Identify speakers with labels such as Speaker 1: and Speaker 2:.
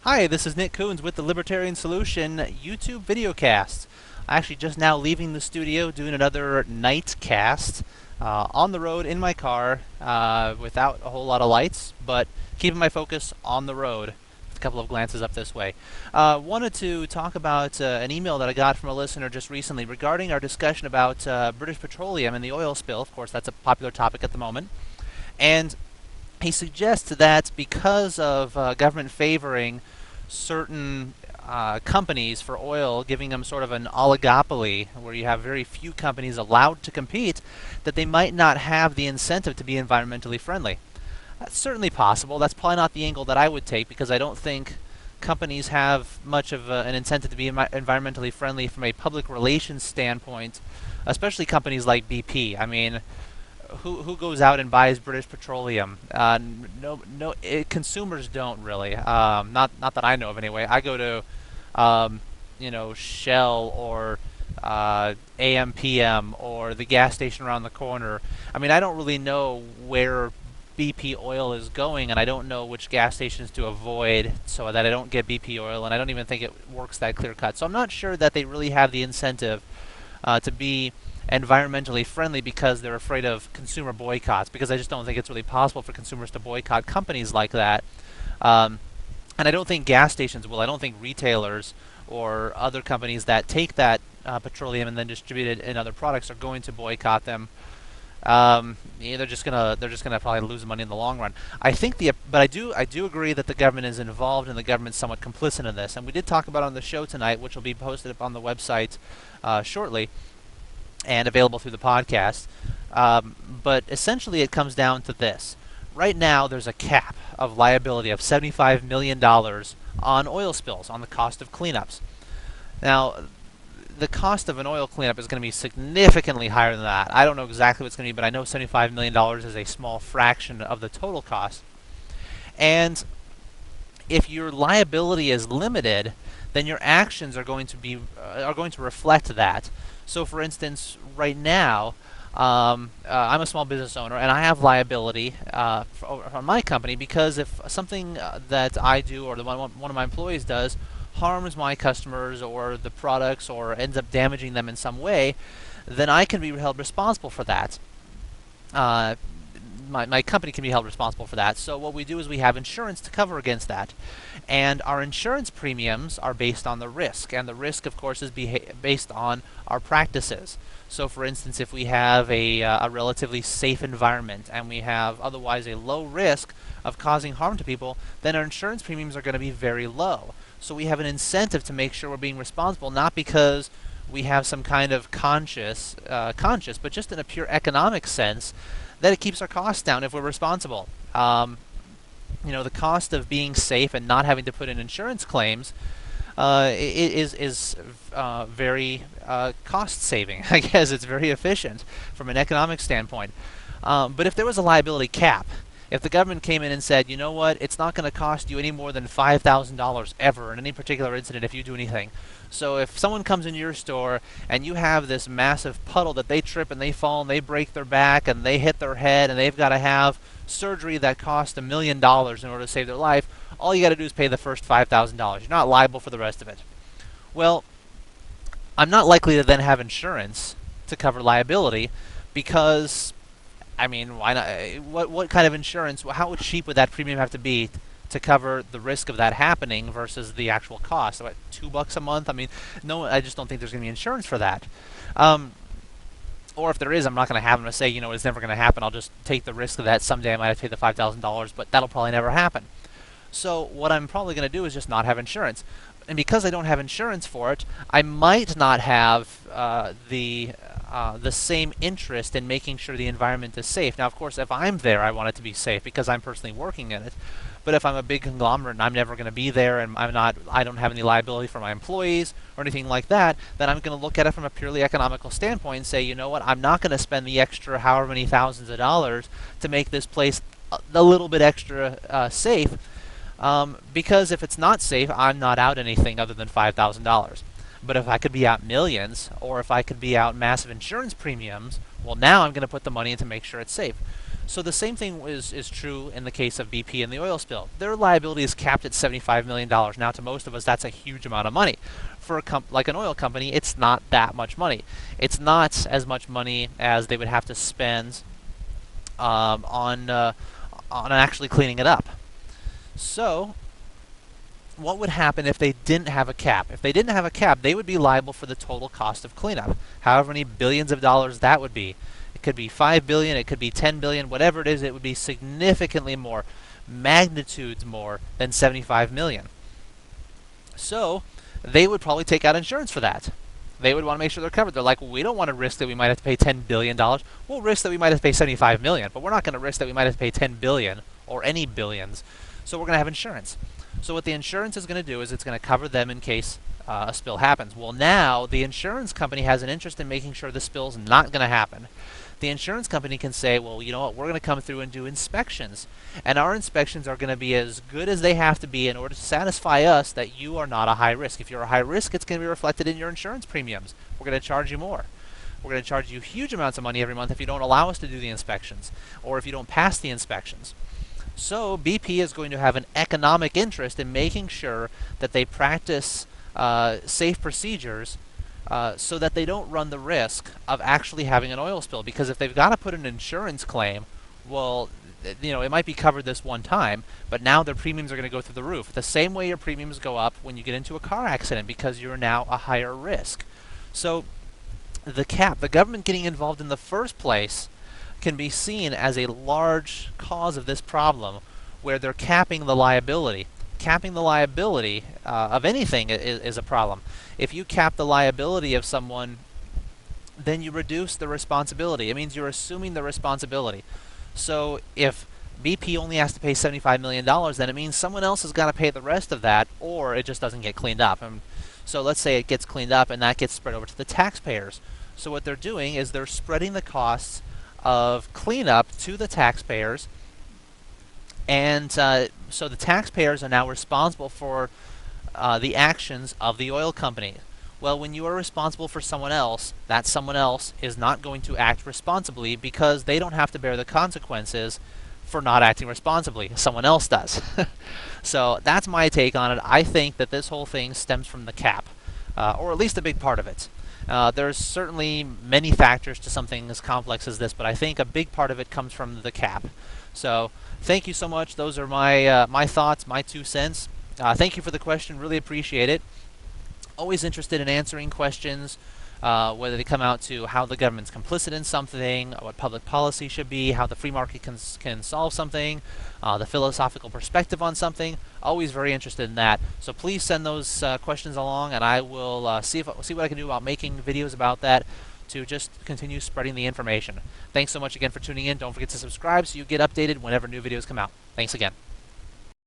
Speaker 1: Hi, this is Nick Coons with the Libertarian Solution YouTube videocast. I'm actually just now leaving the studio doing another night cast on the road in my car without a whole lot of lights, but keeping my focus on the road. A couple of glances up this way. Wanted to talk about an email that I got from a listener just recently regarding our discussion about British Petroleum and the oil spill. Of course, that's a popular topic at the moment. And he suggests that because of government favoring certain companies for oil, giving them sort of an oligopoly where you have very few companies allowed to compete, that they might not have the incentive to be environmentally friendly. That's certainly possible. That's probably not the angle that I would take because I don't think companies have much of an incentive to be environmentally friendly from a public relations standpoint, especially companies like BP. I mean, who goes out and buys British Petroleum? Consumers don't really. Not that I know of anyway. I go to, Shell or AMPM or the gas station around the corner. I mean, I don't really know where BP oil is going, and I don't know which gas stations to avoid so that I don't get BP oil, and I don't even think it works that clear cut. So I'm not sure that they really have the incentive to be environmentally friendly because they're afraid of consumer boycotts, because I just don't think it's really possible for consumers to boycott companies like that. And I don't think gas stations will. I don't think retailers or other companies that take that petroleum and then distribute it in other products are going to boycott them. Yeah, they're just gonna probably lose money in the long run. But I do agree that the government is involved and the government's somewhat complicit in this. And we did talk about it on the show tonight, which will be posted up on the website shortly and available through the podcast. But essentially it comes down to this. Right now there's a cap of liability of $75 million on oil spills, on the cost of cleanups. Now, the cost of an oil cleanup is going to be significantly higher than that. I don't know exactly what it's going to be, but I know $75 million is a small fraction of the total cost. And if your liability is limited, then your actions are going to reflect that. So, for instance, right now, I'm a small business owner, and I have liability on my company because if something that I do or one of my employees does harms my customers or the products or ends up damaging them in some way, then I can be held responsible for that. My company can be held responsible for that. So what we do is we have insurance to cover against that. And our insurance premiums are based on the risk. And the risk, of course, is based on our practices. So for instance, if we have a relatively safe environment and we have otherwise a low risk of causing harm to people, then our insurance premiums are going to be very low. So we have an incentive to make sure we're being responsible, not because we have some kind of conscious, but just in a pure economic sense, that it keeps our costs down if we're responsible. The cost of being safe and not having to put in insurance claims is very cost saving. I guess it's very efficient from an economic standpoint. But if there was a liability cap, if the government came in and said, you know what, it's not going to cost you any more than $5,000 ever in any particular incident if you do anything. So if someone comes into your store and you have this massive puddle that they trip and they fall and they break their back and they hit their head and they've got to have surgery that costs $1 million in order to save their life, all you got to do is pay the first $5,000. You're not liable for the rest of it. Well, I'm not likely to then have insurance to cover liability because, I mean, why not? What kind of insurance? How cheap would that premium have to be to cover the risk of that happening versus the actual cost? About $2 a month? I mean, no, I just don't think there's going to be insurance for that. Or if there is, I'm not going to have them to say, it's never going to happen. I'll just take the risk of that. Someday I might have to pay the $5,000, but that'll probably never happen. So what I'm probably going to do is just not have insurance. And because I don't have insurance for it, I might not have the same interest in making sure the environment is safe. Now, of course, if I'm there, I want it to be safe because I'm personally working in it. But if I'm a big conglomerate and I'm never going to be there and I don't have any liability for my employees or anything like that, then I'm going to look at it from a purely economical standpoint and say, you know what, I'm not going to spend the extra however many thousands of dollars to make this place a little bit extra safe. Because if it's not safe, I'm not out anything other than $5,000. But if I could be out millions, or if I could be out massive insurance premiums, well, now I'm going to put the money in to make sure it's safe. So the same thing is true in the case of BP and the oil spill. Their liability is capped at $75 million. Now, to most of us, that's a huge amount of money. For like an oil company, it's not that much money. It's not as much money as they would have to spend on actually cleaning it up. So what would happen if they didn't have a cap? If they didn't have a cap, they would be liable for the total cost of cleanup, however many billions of dollars that would be. It could be 5 billion, it could be 10 billion, whatever it is, it would be significantly more, magnitudes more than 75 million. So they would probably take out insurance for that. They would want to make sure they're covered. They're like, well, we don't want to risk that we might have to pay $10 billion. We'll risk that we might have to pay 75 million, but we're not going to risk that we might have to pay 10 billion or any billions. So we're going to have insurance. So what the insurance is going to do is it's going to cover them in case a spill happens. Well, now the insurance company has an interest in making sure the spill's not going to happen. The insurance company can say, well, you know what, we're going to come through and do inspections. And our inspections are going to be as good as they have to be in order to satisfy us that you are not a high risk. If you're a high risk, it's going to be reflected in your insurance premiums. We're going to charge you more. We're going to charge you huge amounts of money every month if you don't allow us to do the inspections, or if you don't pass the inspections. So BP is going to have an economic interest in making sure that they practice safe procedures so that they don't run the risk of actually having an oil spill. Because if they've got to put an insurance claim, well, you know, it might be covered this one time, but now their premiums are going to go through the roof. The same way your premiums go up when you get into a car accident because you're now a higher risk. So the cap, the government getting involved in the first place, can be seen as a large cause of this problem, where they're capping the liability. Capping the liability of anything is a problem. If you cap the liability of someone, then you reduce the responsibility. It means you're assuming the responsibility. So if BP only has to pay $75 million, then it means someone else has got to pay the rest of that, or it just doesn't get cleaned up. And so let's say it gets cleaned up and that gets spread over to the taxpayers. So what they're doing is they're spreading the costs of cleanup to the taxpayers, and so the taxpayers are now responsible for the actions of the oil company. Well, when you are responsible for someone else, that someone else is not going to act responsibly because they don't have to bear the consequences for not acting responsibly. Someone else does. So that's my take on it. I think that this whole thing stems from the cap, or at least a big part of it. There's certainly many factors to something as complex as this, but I think a big part of it comes from the cap. So thank you so much. Those are my my thoughts, my 2 cents. Thank you for the question. Really appreciate it. Always interested in answering questions, whether they come out to how the government's complicit in something, what public policy should be, how the free market can solve something, the philosophical perspective on something. Always very interested in that. So please send those questions along, and I will see what I can do about making videos about that to just continue spreading the information. Thanks so much again for tuning in. Don't forget to subscribe so you get updated whenever new videos come out. Thanks again.